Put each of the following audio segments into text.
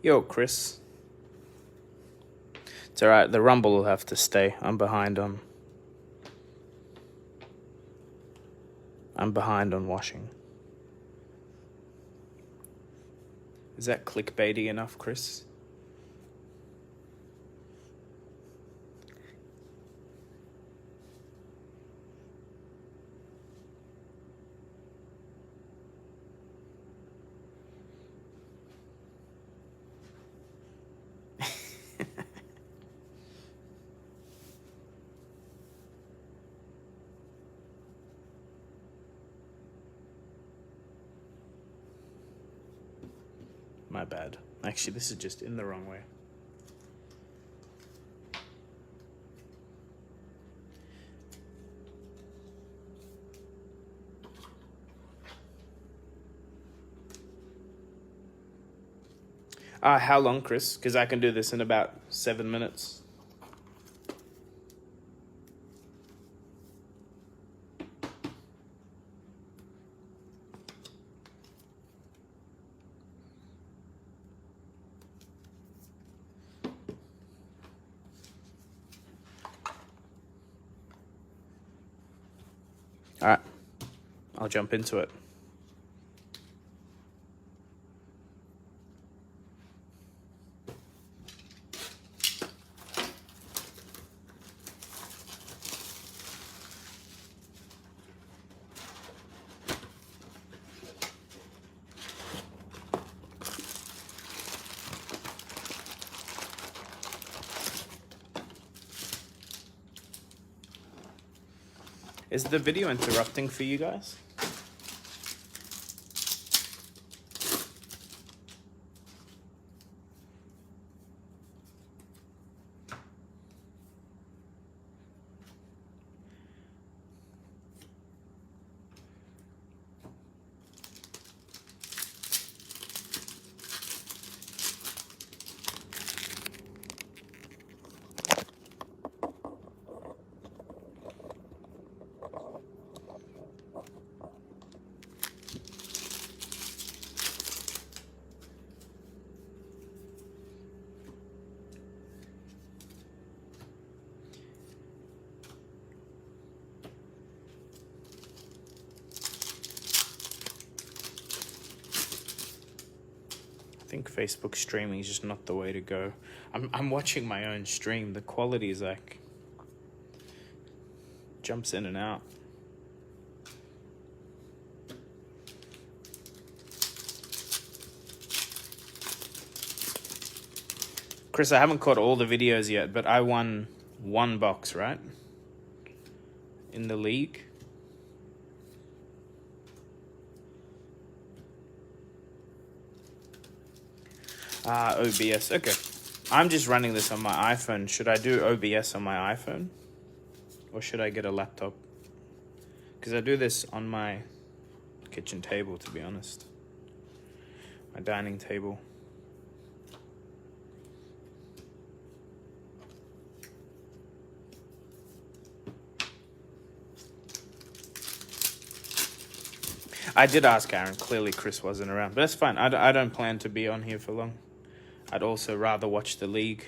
Yo, Chris. It's alright, the rumble will have to stay. I'm behind on washing. Is that clickbaity enough, Chris? My bad. Actually, this is just in the wrong way. How long, Chris? Because I can do this in about 7 minutes. All right, I'll jump into it. Is the video interrupting for you guys? I think Facebook streaming is just not the way to go. I'm watching my own stream. The quality is like jumps in and out. Chris, I haven't caught all the videos yet, but I won 1 box, right? In the league. OBS. Okay. I'm just running this on my iPhone. Should I do OBS on my iPhone? Or should I get a laptop? Because I do this on my kitchen table, to be honest. My dining table. I did ask Aaron. Clearly Chris wasn't around. But that's fine. I don't plan to be on here for long. I'd also rather watch the league.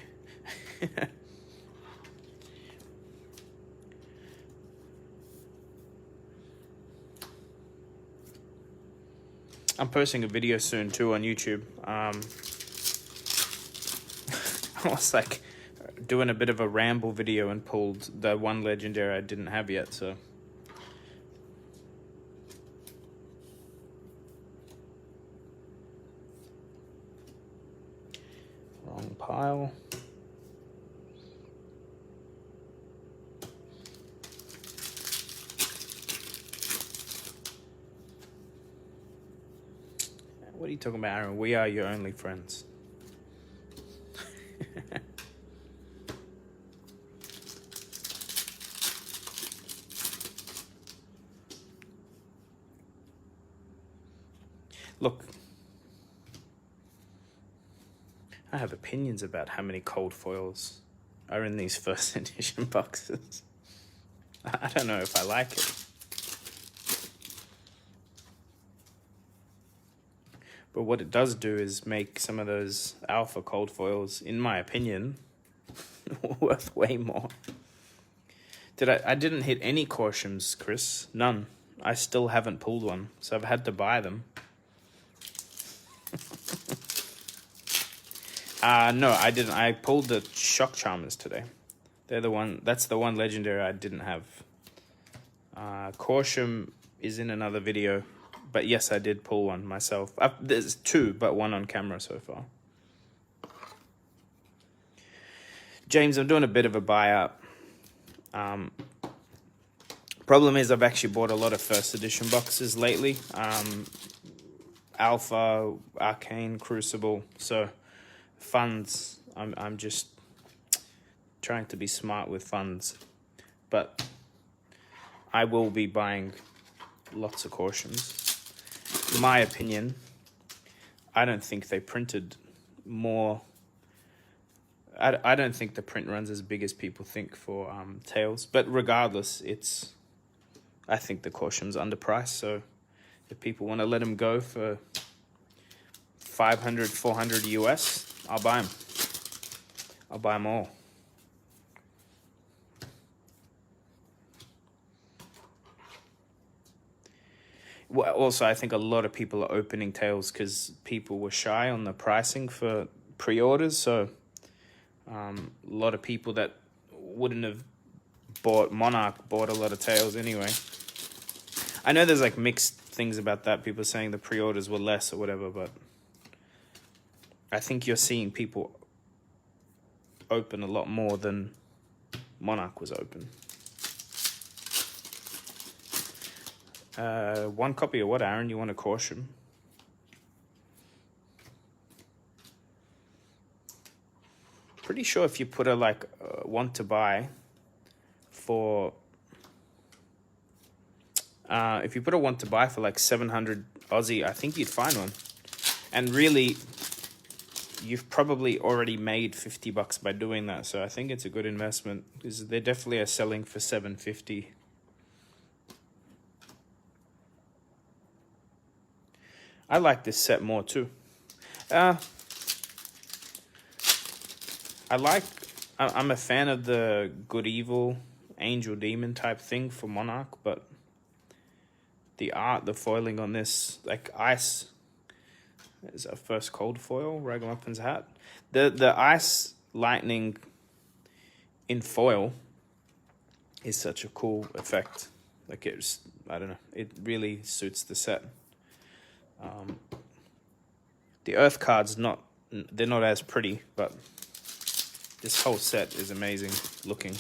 I'm posting a video soon too on YouTube. I was like doing a bit of a ramble video and pulled the one legendary I didn't have yet, so. Wrong pile. What are you talking about, Aaron? We are your only friends. Look, I have opinions about how many cold foils are in these first edition boxes. I don't know if I like it. But what it does do is make some of those alpha cold foils, in my opinion, worth way more. I didn't hit any Korshems, Chris. None. I still haven't pulled one, so I've had to buy them. No, I didn't. I pulled the Shock Charmers today. They're the one. That's the one legendary I didn't have. Korshem is in another video, but yes, I did pull one myself. There's two, but one on camera so far. James, I'm doing a bit of a buyout. Problem is, I've actually bought a lot of first edition boxes lately. Alpha, Arcane, Crucible. So funds, I'm just trying to be smart with funds. But I will be buying lots of Korshems. In my opinion, I don't think they printed more. I don't think the print runs as big as people think for tails. But regardless, I think the Korshem's underpriced. So if people want to let them go for 500, 400 US, I'll buy them. I'll buy them all. Well, also, I think a lot of people are opening tails because people were shy on the pricing for pre-orders. So a lot of people that wouldn't have bought Monarch bought a lot of tails anyway. I know there's like mixed things about that. People saying the pre-orders were less or whatever, but I think you're seeing people open a lot more than Monarch was open. One copy of what, Aaron? You want a Korshem? Pretty sure if you put a want to buy for if you put a want to buy for like 700 Aussie, I think you'd find one. And really, you've probably already made $50 by doing that. So I think it's a good investment because they definitely are selling for $750. I like this set more too. I'm a fan of the good evil angel demon type thing for Monarch, but the art, the foiling on this, like ice is our first cold foil, Ragamuffin's hat. The ice lightning in foil is such a cool effect. Like I don't know, it really suits the set. The earth cards they're not as pretty, but this whole set is amazing looking.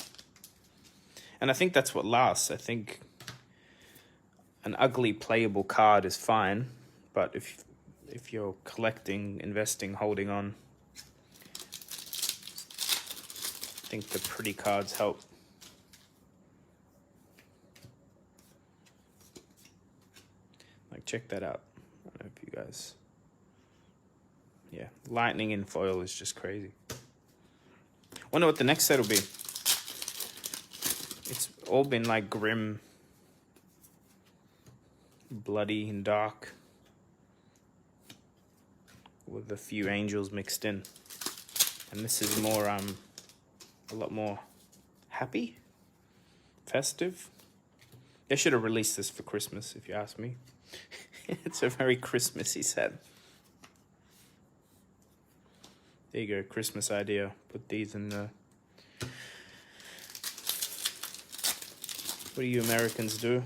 And I think that's what lasts. I think an ugly playable card is fine, but if you're collecting, investing, holding on, I think the pretty cards help. Like, check that out. I don't know if you guys... Yeah, lightning in foil is just crazy. Wonder what the next set will be. It's all been like grim, bloody and dark, with a few angels mixed in. And this is more, a lot more happy, festive. They should have released this for Christmas, if you ask me. It's a very Christmassy set. There you go, Christmas idea. Put these in the... What do you Americans do?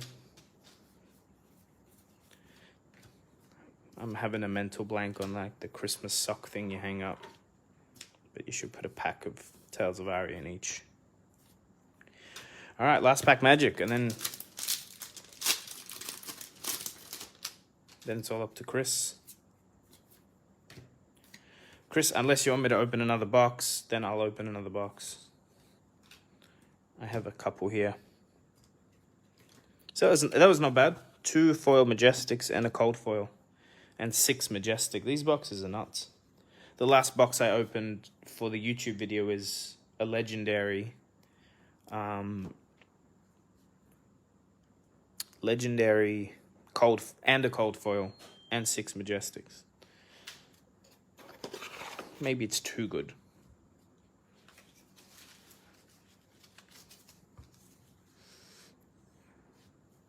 I'm having a mental blank on like the Christmas sock thing you hang up. But you should put a pack of Tales of Aria in each. All right, last pack magic, and then it's all up to Chris. Chris, unless you want me to open another box, then I'll open another box. I have a couple here. So that was not bad. 2 foil Majestics and a cold foil. And 6 Majestic. These boxes are nuts. The last box I opened for the YouTube video is a legendary... legendary cold and a cold foil and 6 Majestics. Maybe it's too good.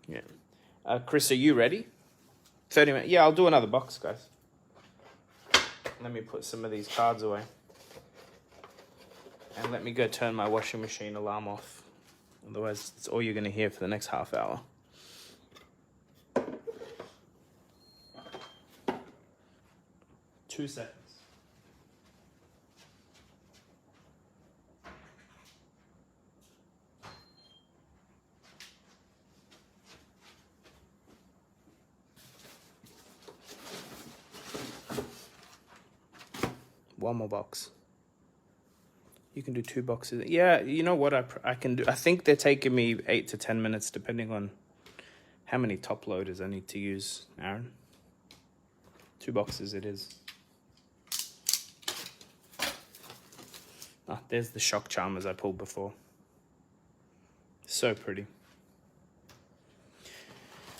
Yeah. Chris, are you ready? 30 minutes. Yeah, I'll do another box, guys. Let me put some of these cards away. And let me go turn my washing machine alarm off. Otherwise, it's all you're going to hear for the next half hour. Two seconds. One more box. You can do 2 boxes. Yeah, you know what I can do? I think they're taking me 8 to 10 minutes, depending on how many top loaders I need to use, Aaron. 2 boxes it is. Ah, there's the shock charmers I pulled before. So pretty.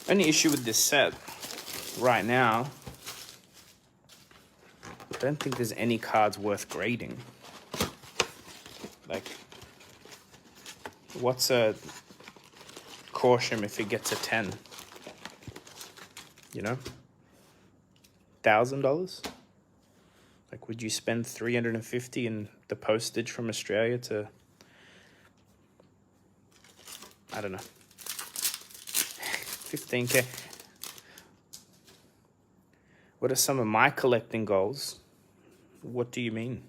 Only issue with this set right now, I don't think there's any cards worth grading. Like, what's a Korshem if it gets a 10? You know? $1,000? Like, would you spend $350 in the postage from Australia to, I don't know, 15K? What are some of my collecting goals? What do you mean?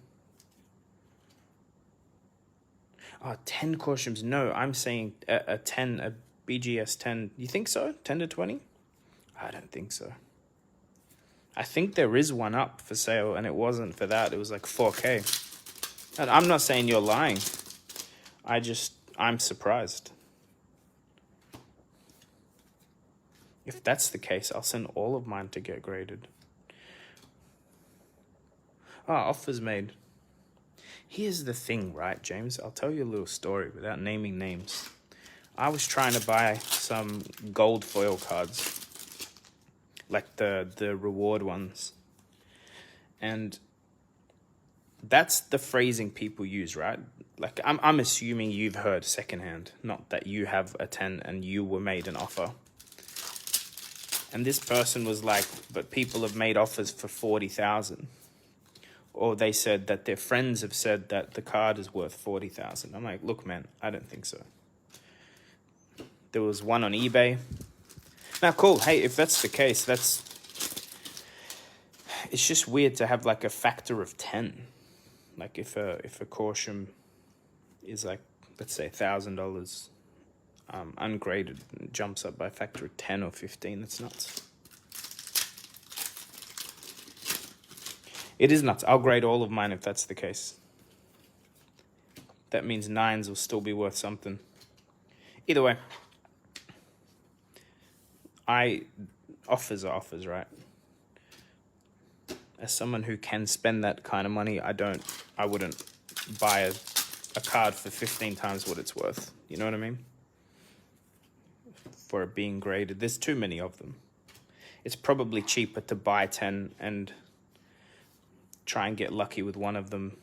Oh, 10 Korshems. No, I'm saying a 10, a BGS 10. You think so? 10 to 20? I don't think so. I think there is one up for sale, and it wasn't for that. It was like 4K. And I'm not saying you're lying. I'm surprised. If that's the case, I'll send all of mine to get graded. Oh, offers made. Here's the thing, right, James? I'll tell you a little story without naming names. I was trying to buy some gold foil cards, like the reward ones. And that's the phrasing people use, right? Like, I'm assuming you've heard secondhand, not that you have a 10 and you were made an offer. And this person was like, but people have made offers for 40,000. Or they said that their friends have said that the card is worth 40,000. I'm like, look, man, I don't think so. There was one on eBay. Now, cool. Hey, if that's the case, it's just weird to have like a factor of 10. Like if a Korshem is like, let's say $1,000 ungraded, and jumps up by a factor of 10 or 15. That's nuts. It is nuts. I'll grade all of mine if that's the case. That means 9s will still be worth something. Either way, offers are offers, right? As someone who can spend that kind of money, I wouldn't buy a card for 15 times what it's worth. You know what I mean? For it being graded. There's too many of them. It's probably cheaper to buy 10 and try and get lucky with one of them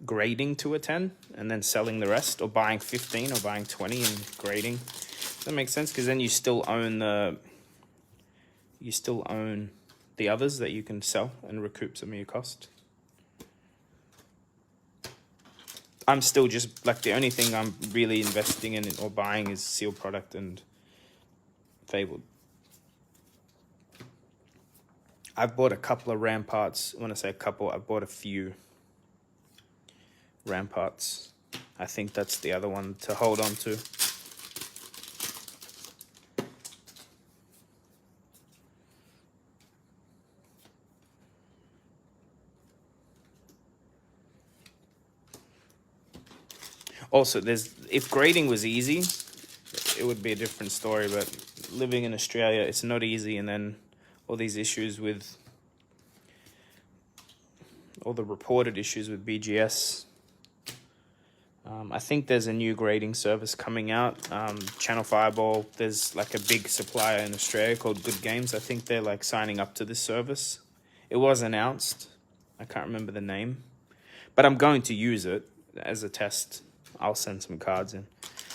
grading to a 10 and then selling the rest, or buying 15 or buying 20 and grading. Does that make sense? Because then you still own the others that you can sell and recoup some of your cost. I'm still just like, the only thing I'm really investing in or buying is sealed product and Fabled. I've bought a couple of Ramparts. When I say a couple, I've bought a few Ramparts. I think that's the other one to hold on to. Also, if grading was easy, it would be a different story, but living in Australia, it's not easy, and then all these issues with, all the reported issues with BGS. I think there's a new grading service coming out, Channel Fireball. There's like a big supplier in Australia called Good Games. I think they're like signing up to this service. It was announced. I can't remember the name. But I'm going to use it as a test. I'll send some cards in.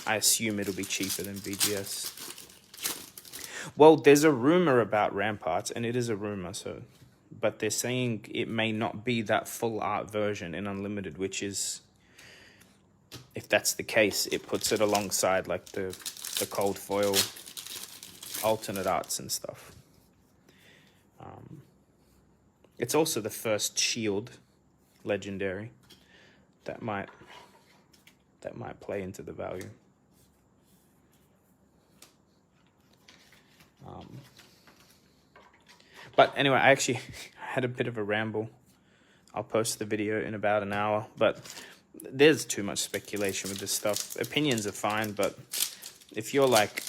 I assume it'll be cheaper than BGS. Well, there's a rumor about Ramparts, and it is a rumor, so... But they're saying it may not be that full art version in Unlimited, which is... If that's the case, it puts it alongside, like, the cold foil alternate arts and stuff. It's also the first shield legendary. That might play into the value. But anyway, I actually had a bit of a ramble. I'll post the video in about an hour, but there's too much speculation with this stuff. Opinions are fine, but if you're like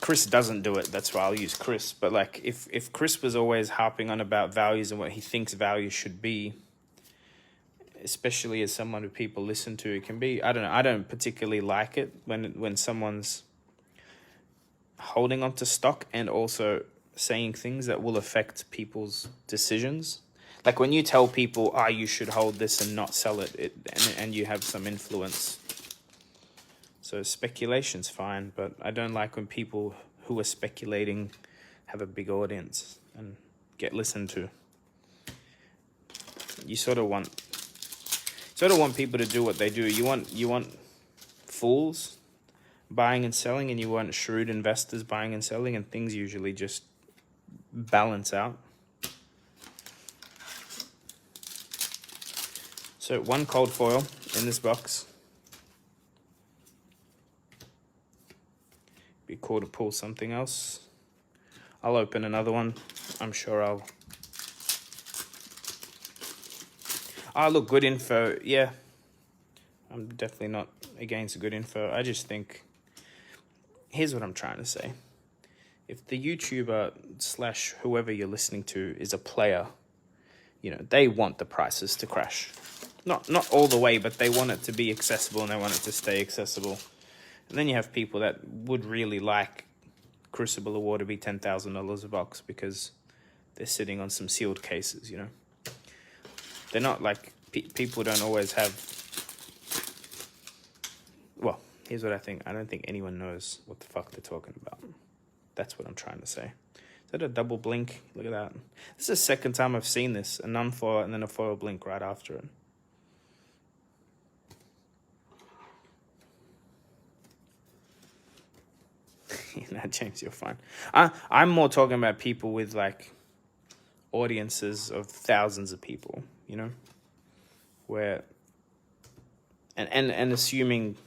Chris doesn't do it, that's why I'll use Chris. But like if Chris was always harping on about values and what he thinks values should be, especially as someone who people listen to, it can be, I don't know, I don't particularly like it when someone's holding on to stock and also saying things that will affect people's decisions. Like when you tell people, you should hold this and not sell it, and you have some influence. So speculation's fine, but I don't like when people who are speculating have a big audience and get listened to. You sort of want people to do what they do. You want fools buying and selling, and you want shrewd investors buying and selling, and things usually just balance out. So 1 cold foil in this box. Be cool to pull something else. I'll open another one. I'm sure I'll... look, good info. Yeah. I'm definitely not against good info. I just think... Here's what I'm trying to say. If the YouTuber / whoever you're listening to is a player, they want the prices to crash. Not all the way, but they want it to be accessible and they want it to stay accessible. And then you have people that would really like Crucible Award to be $10,000 a box because they're sitting on some sealed cases, They're not like... people don't always have... Well, here's what I think. I don't think anyone knows what the fuck they're talking about. That's what I'm trying to say. Is that a double blink? Look at that. This is the second time I've seen this. A non-foil and then a foil blink right after it. James, you're fine. I'm more talking about people with like audiences of thousands of people, where and assuming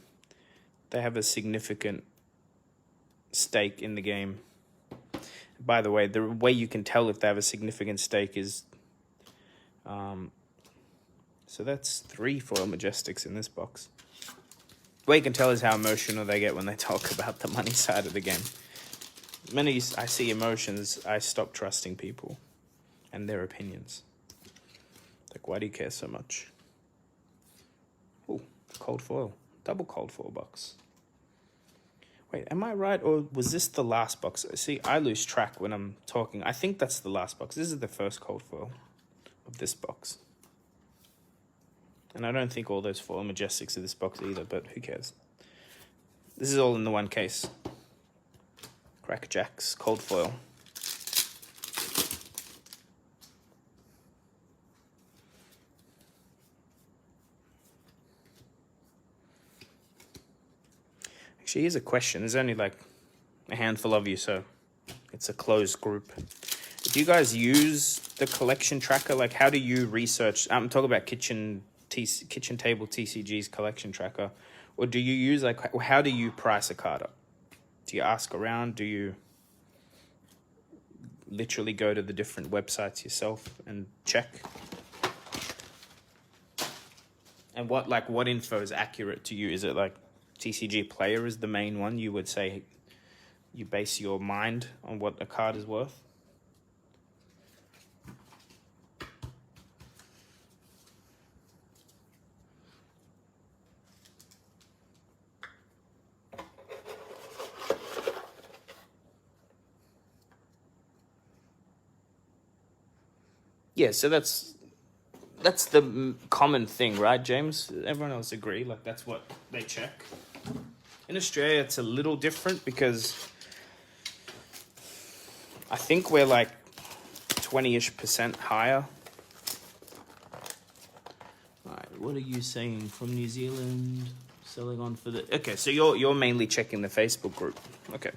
they have a significant stake in the game. By the way you can tell if they have a significant stake is so that's 3 foil Majestics in this box. The way you can tell is how emotional they get when they talk about the money side of the game. The minute I see emotions, I stop trusting people and their opinions. Like, why do you care so much? Oh, cold foil. Double cold foil box. Wait, am I right? Or was this the last box? See, I lose track when I'm talking. I think that's the last box. This is the first cold foil of this box. And I don't think all those foil Majestics are this box either, but who cares? This is all in the one case. Crackerjacks, cold foil. Actually, here's a question. There's only like a handful of you, so it's a closed group. Do you guys use the collection tracker? Like, how do you research? I'm talking about kitchen table TCG's collection tracker. Or do you use, like, how do you price a card up? Do you ask around? Do you literally go to the different websites yourself and check? And what info is accurate to you? Is it like TCG Player is the main one? You would say you base your mind on what a card is worth? Yeah, so that's the common thing, right, James? Everyone else agree, like that's what they check. In Australia, it's a little different because I think we're like 20-ish% higher. All right, what are you saying from New Zealand? Selling on for the... Okay, so you're mainly checking the Facebook group. Okay.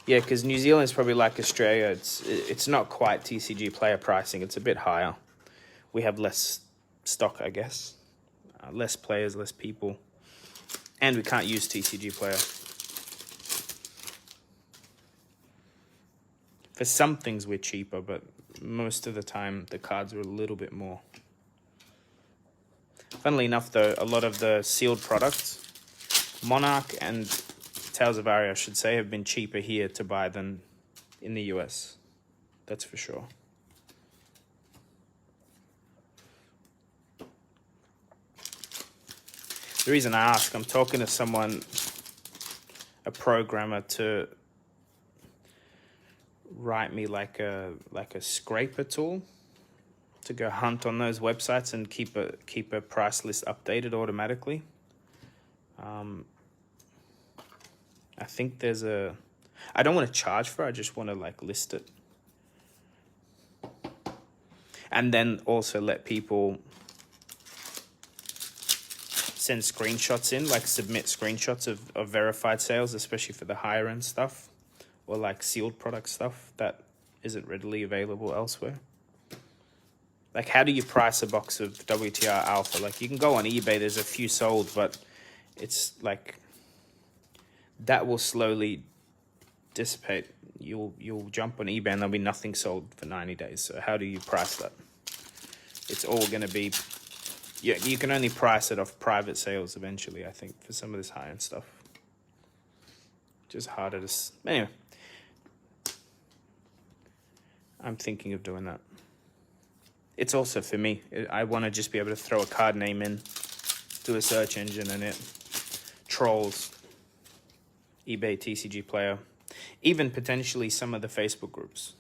Yeah, because New Zealand is probably like Australia. It's not quite TCG player pricing. It's a bit higher. We have less stock, I guess. Less players, less people. And we can't use TCG player. For some things we're cheaper, but most of the time the cards are a little bit more. Funnily enough, though, a lot of the sealed products, Monarch and Tales of Aria, I should say, have been cheaper here to buy than in the US. That's for sure. The reason I ask, I'm talking to someone, a programmer, to write me like a scraper tool to go hunt on those websites and keep a price list updated automatically. I think there's a... I don't want to charge for it. I just want to like list it. And then also let people send screenshots in, like submit screenshots of verified sales, especially for the higher end stuff or like sealed product stuff that isn't readily available elsewhere. Like, how do you price a box of WTR Alpha? Like, you can go on eBay, there's a few sold, but it's like... that will slowly dissipate. You'll jump on eBay and there'll be nothing sold for 90 days. So how do you price that? It's all going to be... yeah, you can only price it off private sales eventually, I think, for some of this high-end stuff. Just harder to... Anyway. I'm thinking of doing that. It's also for me. I want to just be able to throw a card name in, do a search engine, and it trolls eBay, TCG Player, even potentially some of the Facebook groups.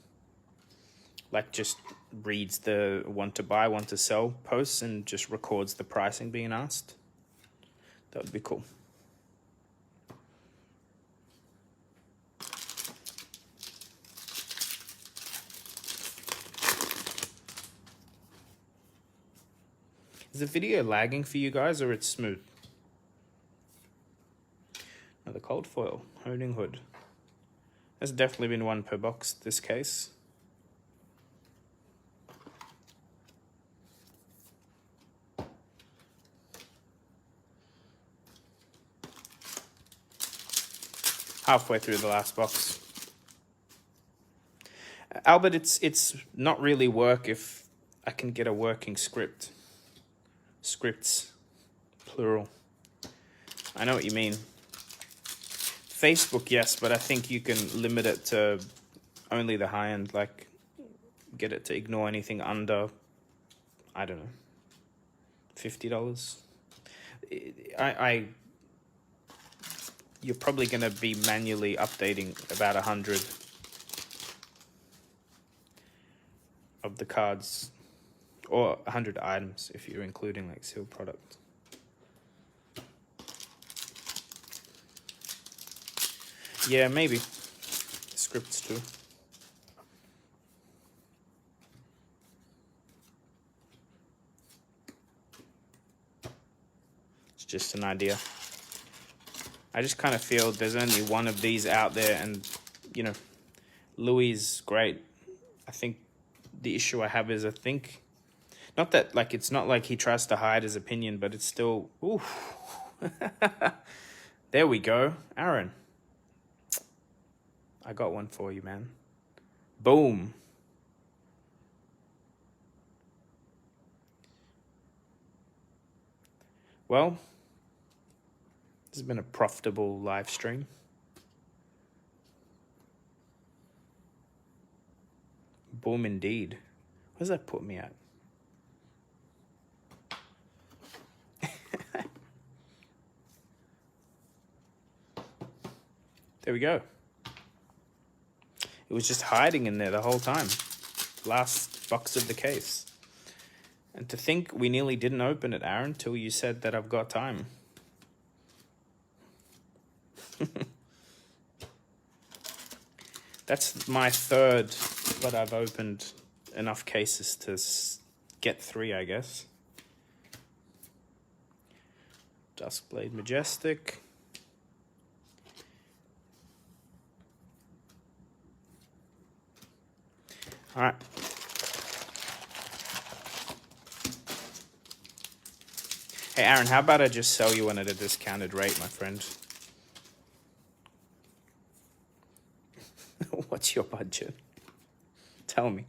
Like, just reads the want to buy, want to sell posts and just records the pricing being asked. That would be cool. Is the video lagging for you guys or it's smooth? Another cold foil, honing hood. There's definitely been one per box this case. Halfway through the last box. Albert, it's not really work if I can get a working script. Scripts, plural. I know what you mean. Facebook, yes, but I think you can limit it to only the high end, like get it to ignore anything under, I don't know, $50. You're probably going to be manually updating about 100 of the cards, or 100 items if you're including like sealed product. Yeah, maybe. Scripts too. It's just an idea. I just kind of feel there's only one of these out there, and, you know, Louis is great. I think the issue I have is, I think, not that, like, it's not like he tries to hide his opinion, but it's still, ooh. There we go. Aaron. I got one for you, man. Boom. Well, this has been a profitable live stream. Boom indeed. What does that put me at? There we go. It was just hiding in there the whole time. last box of the case. And to think we nearly didn't open it, Aaron, till you said that I've got time. That's my third, but I've opened enough cases to get 3, I guess. Duskblade Majestic. All right. Hey, Aaron, how about I just sell you one at a discounted rate, my friend? What's your budget? Tell me.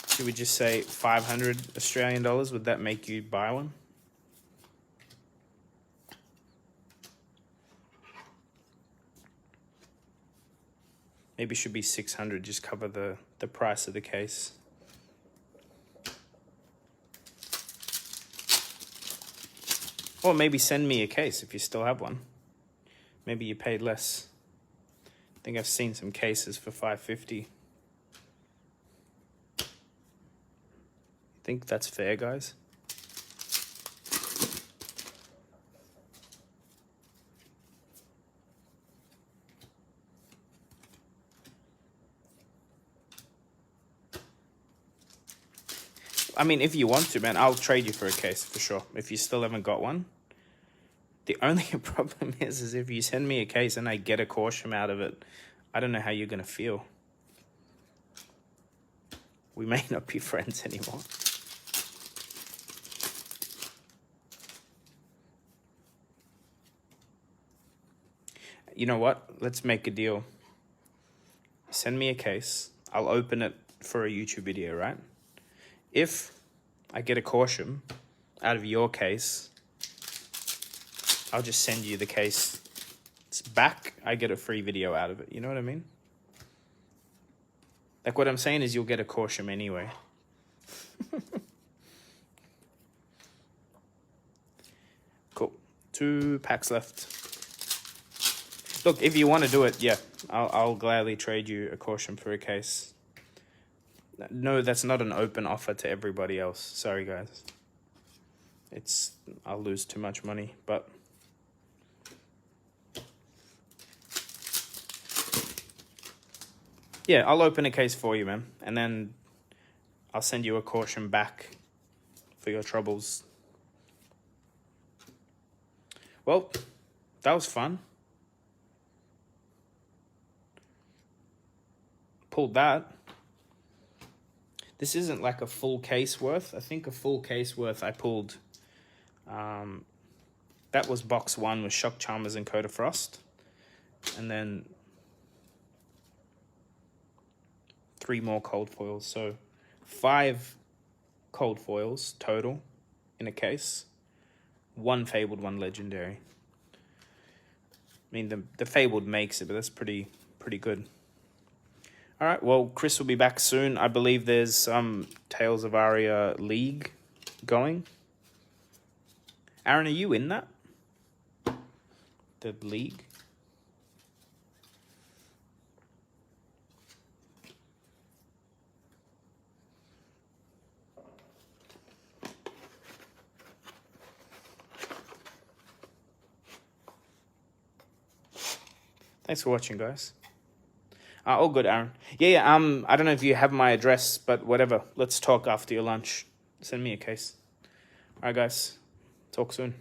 Should we just say 500 Australian dollars? Would that make you buy one? Maybe it should be 600, just cover the price of the case. Or maybe send me a case if you still have one. Maybe you paid less. I think I've seen some cases for $5.50. Think that's fair, guys? I mean, if you want to, man, I'll trade you for a case for sure. If you still haven't got one. The only problem is if you send me a case and I get a Korshem out of it, I don't know how you're going to feel. We may not be friends anymore. You know what? Let's make a deal. Send me a case. I'll open it for a YouTube video, right? If I get a Korshem out of your case, I'll just send you the case. It's back. I get a free video out of it. You know what I mean? Like what I'm saying is you'll get a Korshem anyway. Cool. 2 packs left. Look, if you want to do it, yeah, I'll gladly trade you a Korshem for a case. No, that's not an open offer to everybody else. Sorry, guys. I'll lose too much money, but... yeah, I'll open a case for you, man. And then I'll send you a Korshem back for your troubles. Well, that was fun. Pulled that. This isn't like a full case worth. I think a full case worth I pulled. That was box 1 with Shock Charmers and Coda Frost. And then 3 more cold foils. So 5 cold foils total in a case. 1 Fabled, 1 Legendary. I mean, the Fabled makes it, but that's pretty good. All right, well, Chris will be back soon. I believe there's some Tales of Aria League going. Aaron, are you in that? The league? Thanks for watching, guys. All good, Aaron. Yeah, I don't know if you have my address, but whatever. Let's talk after your lunch. Send me a case. All right, guys. Talk soon.